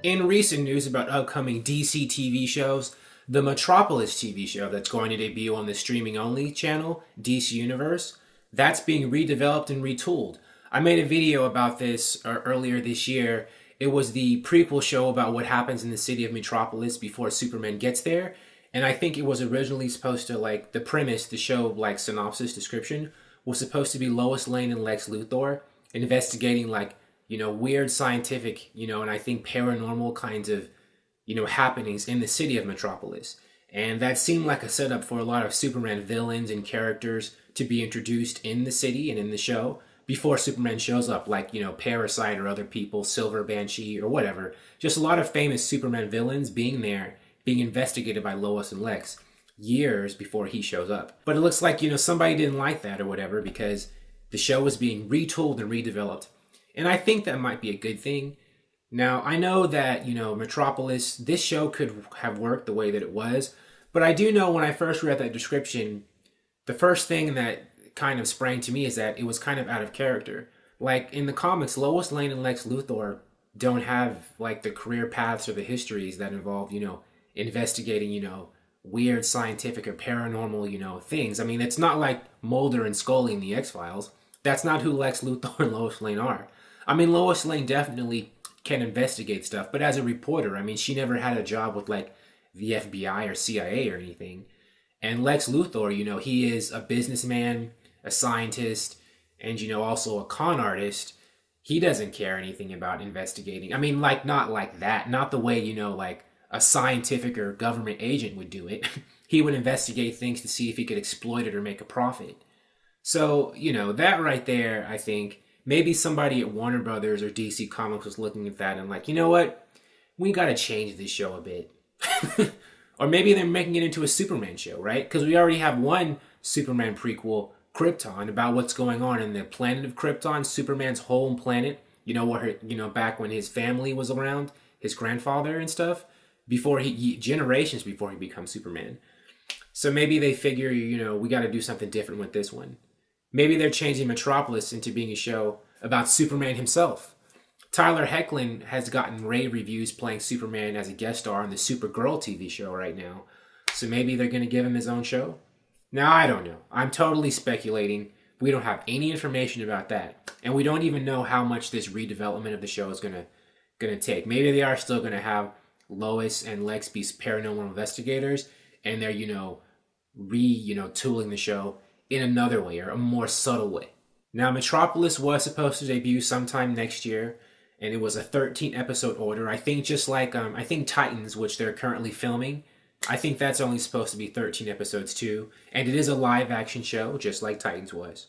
In recent news about upcoming DC TV shows, the Metropolis TV show that's going to debut on the streaming-only channel, DC Universe, that's being redeveloped and retooled. I made a video about this earlier this year. It was the prequel show about what happens in the city of Metropolis before Superman gets there. And I think it was originally supposed to, the premise, the show, synopsis, description, was supposed to be Lois Lane and Lex Luthor investigating, weird scientific, and I think paranormal kinds of, happenings in the city of Metropolis. And that seemed like a setup for a lot of Superman villains and characters to be introduced in the city and in the show before Superman shows up, Parasite or other people, Silver Banshee or whatever. Just a lot of famous Superman villains being there, being investigated by Lois and Lex years before he shows up. But it looks like, somebody didn't like that or whatever because the show was being retooled and redeveloped. And I think that might be a good thing. Now, I know that, Metropolis, this show could have worked the way that it was, but I do know when I first read that description, the first thing that kind of sprang to me is that it was kind of out of character. Like, in the comics, Lois Lane and Lex Luthor don't have, the career paths or the histories that involve, investigating, weird scientific or paranormal, things. I mean, it's not like Mulder and Scully in the X-Files. That's not who Lex Luthor and Lois Lane are. I mean, Lois Lane definitely can investigate stuff, but as a reporter, I mean, she never had a job with, the FBI or CIA or anything. And Lex Luthor, he is a businessman, a scientist, and, also a con artist. He doesn't care anything about investigating. I mean, not like that. Not the way, a scientific or government agent would do it. He would investigate things to see if he could exploit it or make a profit. So, that right there, I think, maybe somebody at Warner Brothers or DC Comics was looking at that and you know what? We got to change this show a bit. Or maybe they're making it into a Superman show, right? Because we already have one Superman prequel, Krypton, about what's going on in the planet of Krypton, Superman's home planet, back when his family was around, his grandfather and stuff, generations before he becomes Superman. So maybe they figure, we got to do something different with this one. Maybe they're changing Metropolis into being a show about Superman himself. Tyler Hoechlin has gotten rave reviews playing Superman as a guest star on the Supergirl TV show right now. So maybe they're going to give him his own show? Now, I don't know. I'm totally speculating. We don't have any information about that. And we don't even know how much this redevelopment of the show is going to take. Maybe they are still going to have Lois and Lex be paranormal investigators and they're, tooling the show in another way or a more subtle way. Now, Metropolis was supposed to debut sometime next year, and it was a 13-episode order. I think just I think Titans, which they're currently filming, I think that's only supposed to be 13 episodes too. And it is a live-action show, just like Titans was.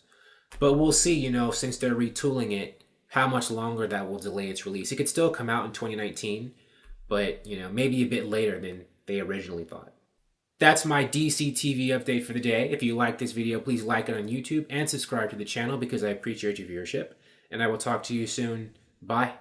But we'll see, since they're retooling it, how much longer that will delay its release. It could still come out in 2019, but, maybe a bit later than they originally thought. That's my DC TV update for the day. If you like this video, please like it on YouTube and subscribe to the channel because I appreciate your viewership. And I will talk to you soon. Bye.